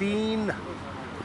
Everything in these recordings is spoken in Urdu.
$3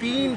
3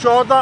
14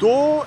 2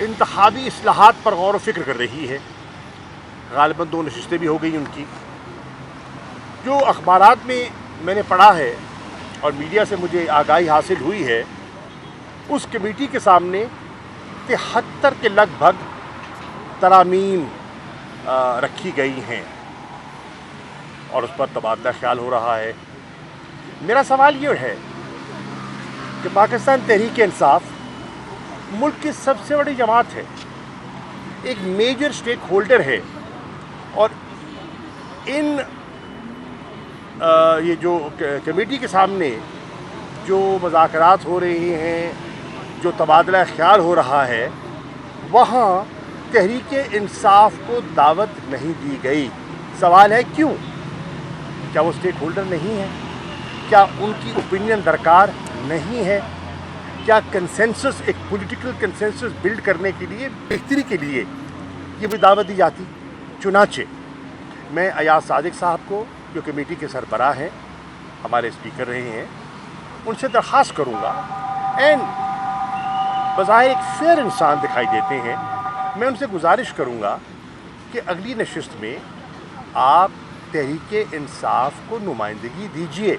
انتخابی اصلاحات پر غور و فکر کر رہی ہے. غالباً 2 نشستیں بھی ہو گئی ان کی. جو اخبارات میں نے پڑھا ہے اور میڈیا سے مجھے آگاہی حاصل ہوئی ہے، اس کمیٹی کے سامنے 73 کے لگ بھگ ترامیم رکھی گئی ہیں اور اس پر تبادلہ خیال ہو رہا ہے. میرا سوال یہ ہے کہ پاکستان تحریک انصاف ملک کی سب سے بڑی جماعت ہے، ایک میجر سٹیک ہولڈر ہے، اور یہ جو کمیٹی کے سامنے جو مذاکرات ہو رہے ہیں، جو تبادلہ خیال ہو رہا ہے، وہاں تحریک انصاف کو دعوت نہیں دی گئی. سوال ہے کیوں؟ کیا وہ سٹیک ہولڈر نہیں ہے؟ کیا ان کی اوپینین درکار نہیں ہے؟ کیا کنسنسس، ایک پولیٹیکل کنسنسس بلڈ کرنے کے لیے، بہتری کے لیے یہ بھی دعوت دی جاتی؟ چنانچہ میں ایاز صادق صاحب کو، جو کمیٹی کے سربراہ ہیں، ہمارے اسپیکر رہے ہیں، ان سے درخواست کروں گا، اینڈ بظاہر ایک فیئر انسان دکھائی دیتے ہیں، میں ان سے گزارش کروں گا کہ اگلی نشست میں آپ تحریک انصاف کو نمائندگی دیجیے.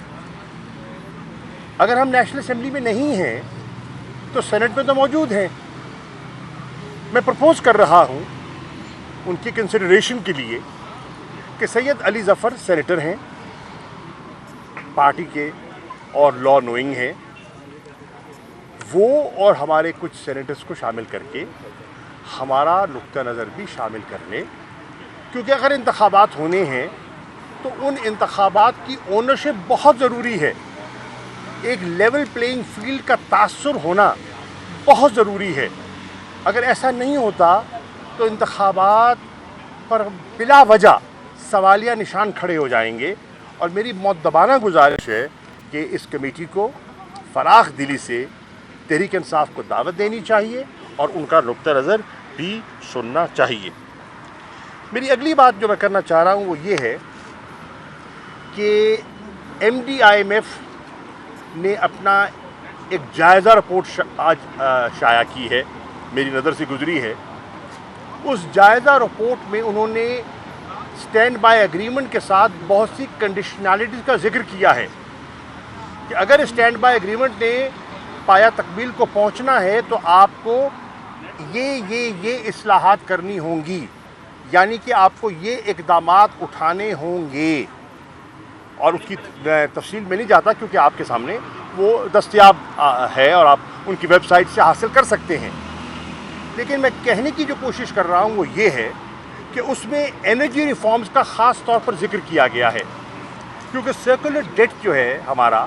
اگر ہم نیشنل اسمبلی میں نہیں ہیں تو سینٹ میں تو موجود ہیں. میں پرپوز کر رہا ہوں ان کی کنسیڈریشن کے لیے کہ سید علی ظفر سینیٹر ہیں، پارٹی کے اور لا نوئنگ ہیں، وہ اور ہمارے کچھ سینیٹرز کو شامل کر کے ہمارا نقطہ نظر بھی شامل کر لیں، کیونکہ اگر انتخابات ہونے ہیں تو ان انتخابات کی اونرشپ بہت ضروری ہے. ایک لیول پلینگ فیلڈ کا تاثر ہونا بہت ضروری ہے. اگر ایسا نہیں ہوتا تو انتخابات پر بلا وجہ سوالیہ نشان کھڑے ہو جائیں گے. اور میری مؤدبانہ گزارش ہے کہ اس کمیٹی کو فراخ دلی سے تحریک انصاف کو دعوت دینی چاہیے اور ان کا نقطہ نظر بھی سننا چاہیے. میری اگلی بات جو میں کرنا چاہ رہا ہوں وہ یہ ہے کہ MDIMF نے اپنا ایک جائزہ رپورٹ آج شائع کی ہے، میری نظر سے گزری ہے. اس جائزہ رپورٹ میں انہوں نے اسٹینڈ بائی ایگریمنٹ کے ساتھ بہت سی کنڈیشنالٹیز کا ذکر کیا ہے کہ اگر اسٹینڈ بائی ایگریمنٹ نے پایا تکمیل کو پہنچنا ہے تو آپ کو یہ اصلاحات کرنی ہوں گی، یعنی کہ آپ کو یہ اقدامات اٹھانے ہوں گے. اور اس کی تفصیل میں نہیں جاتا کیونکہ آپ کے سامنے وہ دستیاب ہے اور آپ ان کی ویب سائٹ سے حاصل کر سکتے ہیں. لیکن میں کہنے کی جو کوشش کر رہا ہوں وہ یہ ہے کہ اس میں انرجی ریفارمز کا خاص طور پر ذکر کیا گیا ہے، کیونکہ سرکولر ڈیٹ جو ہے ہمارا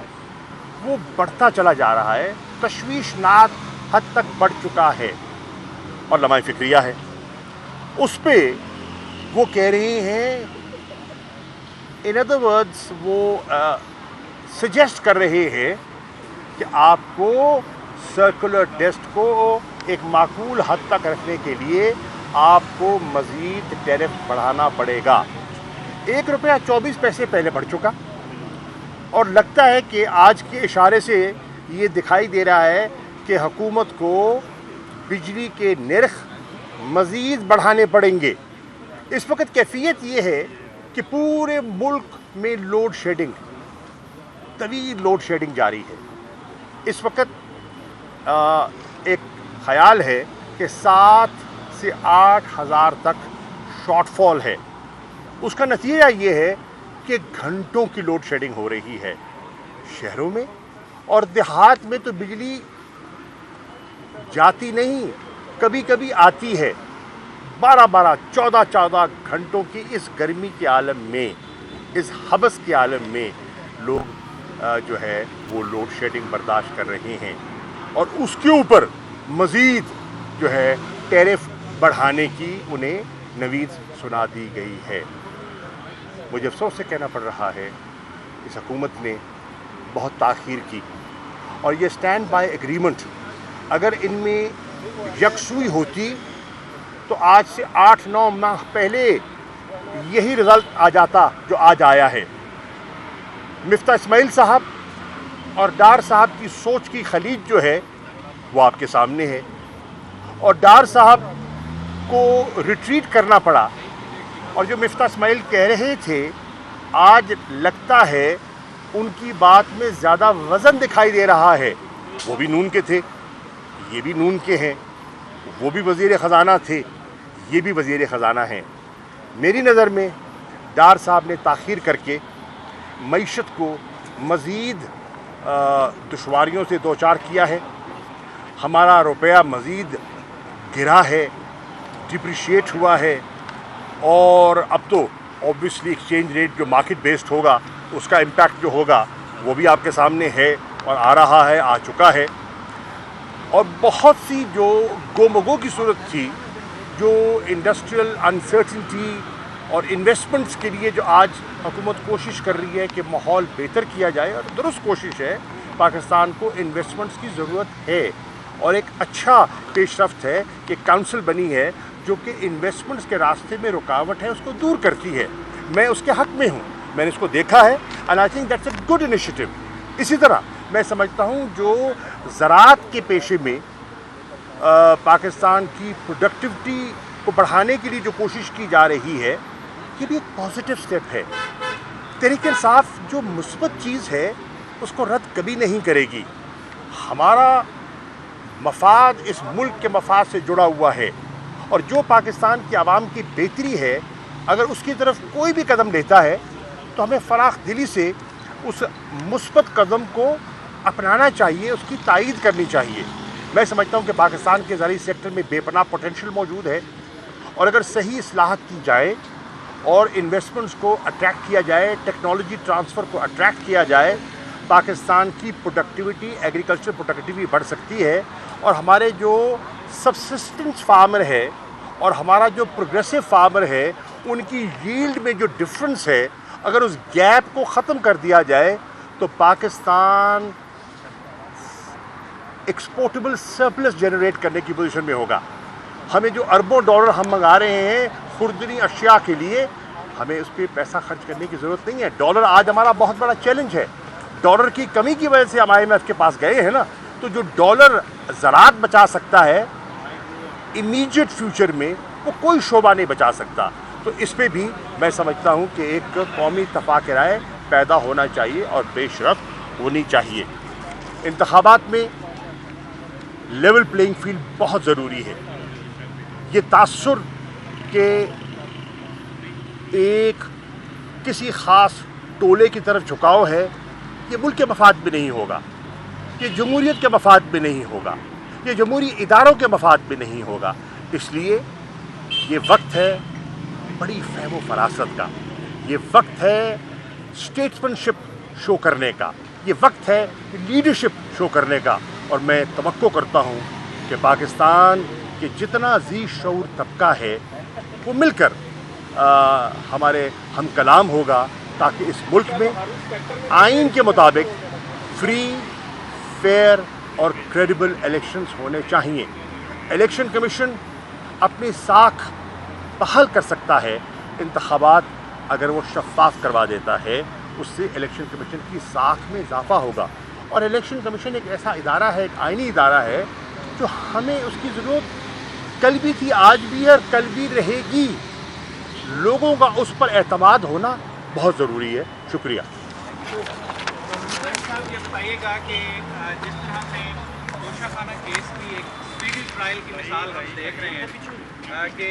وہ بڑھتا چلا جا رہا ہے، تشویشناک حد تک بڑھ چکا ہے اور لمحہ فکریہ ہے. اس پہ وہ کہہ رہے ہیں، ان ادر ورڈز وہ سجیسٹ کر رہے ہیں کہ آپ کو سرکولر ڈیٹ کو ایک معقول حد تک رکھنے کے لیے آپ کو مزید ٹیرف بڑھانا پڑے گا. 1 روپیہ 24 پیسے پہلے بڑھ چکا، اور لگتا ہے کہ آج کے اشارے سے یہ دکھائی دے رہا ہے کہ حکومت کو بجلی کے نرخ مزید بڑھانے پڑیں گے. اس وقت کیفیت یہ ہے کہ پورے ملک میں لوڈ شیڈنگ، طویل لوڈ شیڈنگ جاری ہے. اس وقت ایک خیال ہے کہ 7 سے 8 ہزار تک شارٹ فال ہے. اس کا نتیجہ یہ ہے کہ گھنٹوں کی لوڈ شیڈنگ ہو رہی ہے شہروں میں، اور دیہات میں تو بجلی جاتی نہیں، کبھی کبھی آتی ہے. 12 14 گھنٹوں کی اس گرمی کے عالم میں، اس حبس کے عالم میں لوگ جو ہے وہ لوڈ شیڈنگ برداشت کر رہے ہیں، اور اس کے اوپر مزید جو ہے ٹیرف بڑھانے کی انہیں نوید سنا دی گئی ہے. مجھے افسوس سے کہنا پڑ رہا ہے اس حکومت نے بہت تاخیر کی، اور یہ اسٹینڈ بائی ایگریمنٹ اگر ان میں یکسوئی ہوتی تو آج سے 8-9 ماہ پہلے یہی رزلٹ آ جاتا جو آج آیا ہے. مفتاح اسماعیل صاحب اور ڈار صاحب کی سوچ کی خلیج جو ہے وہ آپ کے سامنے ہے. اور ڈار صاحب کو ریٹریٹ کرنا پڑا. اور جو مفتاح اسماعیل کہہ رہے تھے آج لگتا ہے ان کی بات میں زیادہ وزن دکھائی دے رہا ہے. وہ بھی نون کے تھے, یہ بھی نون کے ہیں, وہ بھی وزیر خزانہ تھے, یہ بھی وزیر خزانہ ہیں. میری نظر میں ڈار صاحب نے تاخیر کر کے معیشت کو مزید دشواریوں سے دوچار کیا ہے. ہمارا روپیہ مزید گرا ہے, ڈپریشیٹ ہوا ہے, اور اب تو اوبویسلی ایکسچینج ریٹ جو مارکیٹ بیسڈ ہوگا اس کا امپیکٹ جو ہوگا وہ بھی آپ کے سامنے ہے اور آ رہا ہے, آ چکا ہے. اور بہت سی جو گومگو کی صورت تھی, جو انڈسٹریل انسرٹنٹی اور انویسٹمنٹس کے لیے جو آج حکومت کوشش کر رہی ہے کہ ماحول بہتر کیا جائے, اور درست کوشش ہے, پاکستان کو انویسٹمنٹس کی ضرورت ہے. اور ایک اچھا پیش رفت ہے کہ کونسل بنی ہے جو کہ انویسٹمنٹس کے راستے میں رکاوٹ ہے اس کو دور کرتی ہے. میں اس کے حق میں ہوں, میں نے اس کو دیکھا ہے, and I think that's a good initiative. اسی طرح میں سمجھتا ہوں جو زراعت کے پیشے میں پاکستان کی پروڈکٹیوٹی کو بڑھانے کے لیے جو کوشش کی جا رہی ہے یہ بھی ایک پازیٹیو سٹیپ ہے. تحریک انصاف جو مثبت چیز ہے اس کو رد کبھی نہیں کرے گی. ہمارا مفاد اس ملک کے مفاد سے جڑا ہوا ہے, اور جو پاکستان کی عوام کی بہتری ہے اگر اس کی طرف کوئی بھی قدم لیتا ہے تو ہمیں فراخ دلی سے اس مثبت قدم کو اپنانا چاہیے, اس کی تائید کرنی چاہیے. میں سمجھتا ہوں کہ پاکستان کے زرعی سیکٹر میں بے پناہ پوٹینشیل موجود ہے, اور اگر صحیح اصلاحات کی جائے اور انویسٹمنٹس کو اٹریکٹ کیا جائے, ٹیکنالوجی ٹرانسفر کو اٹریکٹ کیا جائے, پاکستان کی پروڈکٹیوٹی, ایگریکلچر پروڈکٹیوٹی بڑھ سکتی ہے. اور ہمارے جو سبسسٹنس فارمر ہے اور ہمارا جو پروگریسو فارمر ہے ان کی ییلڈ میں جو ڈفرنس ہے, اگر اس گیپ کو ختم کر دیا جائے تو پاکستان ایکسپورٹیبل سرپلس جنریٹ کرنے کی پوزیشن میں ہوگا. ہمیں جو اربوں ڈالر ہم منگا رہے ہیں خوردنی اشیاء کے لیے, ہمیں اس پہ پیسہ خرچ کرنے کی ضرورت نہیں ہے. ڈالر آج ہمارا بہت بڑا چیلنج ہے. ڈالر کی کمی کی وجہ سے ہم IMF کے پاس گئے ہیں نا, تو جو ڈالر زراعت بچا سکتا ہے امیجیٹ فیوچر میں وہ کوئی شعبہ نہیں بچا سکتا. تو اس پہ بھی میں سمجھتا ہوں کہ ایک قومی اتفاق رائے پیدا ہونا چاہیے اور پیش رفت ہونی چاہیے. انتخابات میں لیول پلینگ فیلڈ بہت ضروری ہے. یہ تاثر کہ ایک کسی خاص ٹولے کی طرف جھکاؤ ہے, یہ ملک کے مفاد میں نہیں ہوگا, یہ جمہوریت کے مفاد میں نہیں ہوگا, یہ جمہوری اداروں کے مفاد میں نہیں ہوگا. اس لیے یہ وقت ہے بڑی فہم و فراست کا, یہ وقت ہے اسٹیٹسمنشپ شو کرنے کا, یہ وقت ہے لیڈرشپ شو کرنے کا. اور میں توقع کرتا ہوں کہ پاکستان کے جتنا ذی شعور طبقہ ہے وہ مل کر ہمارے ہم کلام ہوگا, تاکہ اس ملک میں آئین کے مطابق فری, فیئر اور کریڈیبل الیکشنز ہونے چاہیے. الیکشن کمیشن اپنی ساکھ بحال کر سکتا ہے. انتخابات اگر وہ شفاف کروا دیتا ہے اس سے الیکشن کمیشن کی ساکھ میں اضافہ ہوگا. اور الیکشن کمیشن ایک ایسا ادارہ ہے, ایک آئینی ادارہ ہے جو ہمیں اس کی ضرورت کل بھی تھی, آج بھی ہے اور کل بھی رہے گی. لوگوں کا اس پر اعتماد ہونا بہت ضروری ہے. شکریہ. صاحب یہ بتائیے گا کہ جس طرح سے توشہ خانہ کیس کی ایک اسپیڈی ٹرائل کی مثال ہم دیکھ رہے ہیں کہ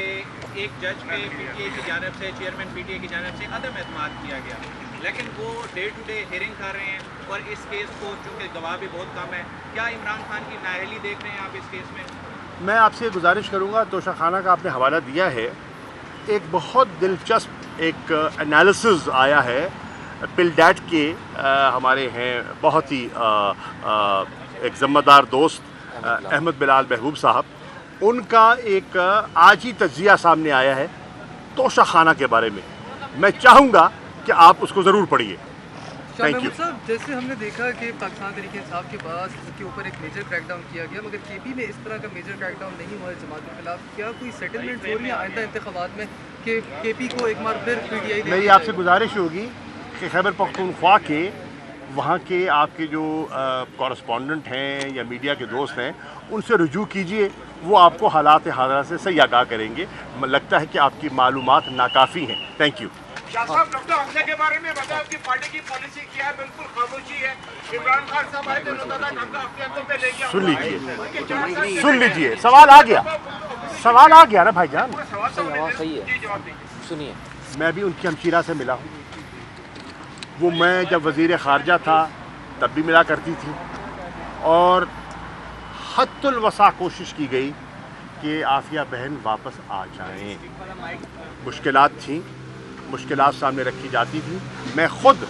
ایک جج پہ PTI کی جانب سے, چیئرمین PTI کی جانب سے عدم اعتماد کیا گیا, لیکن وہ ڈے ٹو ڈے ہیئرنگ کر رہے ہیں اور اس کیس کو چونکہ گواہ بھی بہت کم ہے, کیا عمران خان کی نااہلی دیکھ رہے ہیں آپ اس کیس میں؟ میں آپ سے گزارش کروں گا, توشہ خانہ کا آپ نے حوالہ دیا ہے, ایک بہت دلچسپ ایک انالیسز آیا ہے پل ڈیٹ کے, ہمارے ہیں بہت ہی ایک ذمہ دار دوست احمد بلال محبوب صاحب, ان کا ایک آج ہی تجزیہ سامنے آیا ہے توشہ خانہ کے بارے میں. میں چاہوں گا کہ آپ اس کو ضرور پڑھیے. تھینک یو صاحب. جیسے ہم نے دیکھا کہ پاکستان تحریک انصاف کے بعد اس کے اوپر ایک میجر کریک ڈاؤن کیا گیا, مگر KP میں اس طرح کا میجر کریک ڈاؤن نہیں ہوا ہے جماعت کے خلاف. کیا کوئی سیٹلمنٹ ہو رہی ہے آئندہ انتخابات میں کہ KP کو ایک بار پھر PTI؟ میری آپ سے گزارش ہوگی کہ خیبر پختونخوا کے وہاں کے آپ کے جو کورسپونڈنٹ ہیں یا میڈیا کے دوست ہیں ان سے رجوع کیجئے وہ آپ کو حالات حاضرہ سے صحیح آگاہ کریں گے. لگتا ہے کہ آپ کی معلومات ناکافی ہیں. Thank you. شاہ صاحب ڈاکٹر حمزہ کے بارے میں بتاؤ کہ پارٹی کی پالیسی کیا ہے؟ بالکل خاموشی ہے. عمران خان صاحب آئے تھے انہوں نے کہا کہ اپنے ہاتھوں پہ لے گیا. سن لیجیے سوال آ گیا. سوال آ گیا نا بھائی جان. صحیح ہے سنیے. میں بھی ان کی ہمشیرہ سے ملا ہوں. وہ میں جب وزیر خارجہ تھا تب بھی ملا کرتی تھی اور حد الوسع کوشش کی گئی کہ عافیہ بہن واپس آ جائیں. مشکلات تھیں, مشکلات سامنے رکھی جاتی تھی. میں خود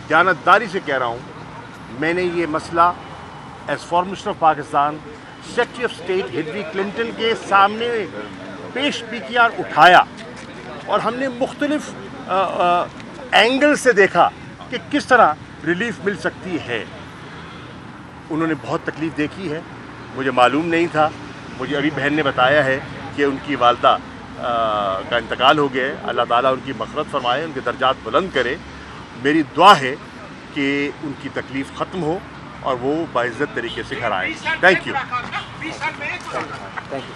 دیانتداری سے کہہ رہا ہوں, میں نے یہ مسئلہ as foreign minister of Pakistan secretary of state Hillary Clinton کے سامنے پیش بھی کیا اور اٹھایا, اور ہم نے مختلف اینگل سے دیکھا کہ کس طرح ریلیف مل سکتی ہے. انہوں نے بہت تکلیف دیکھی ہے, مجھے معلوم نہیں تھا. مجھے ابھی بہن نے بتایا ہے کہ ان کی والدہ کا انتقال ہو گیا ہے. اللہ تعالیٰ ان کی مغفرت فرمائے, ان کے درجات بلند کرے. میری دعا ہے کہ ان کی تکلیف ختم ہو اور وہ باعزت طریقے سے گھر آئیں. Thank you. Thank you.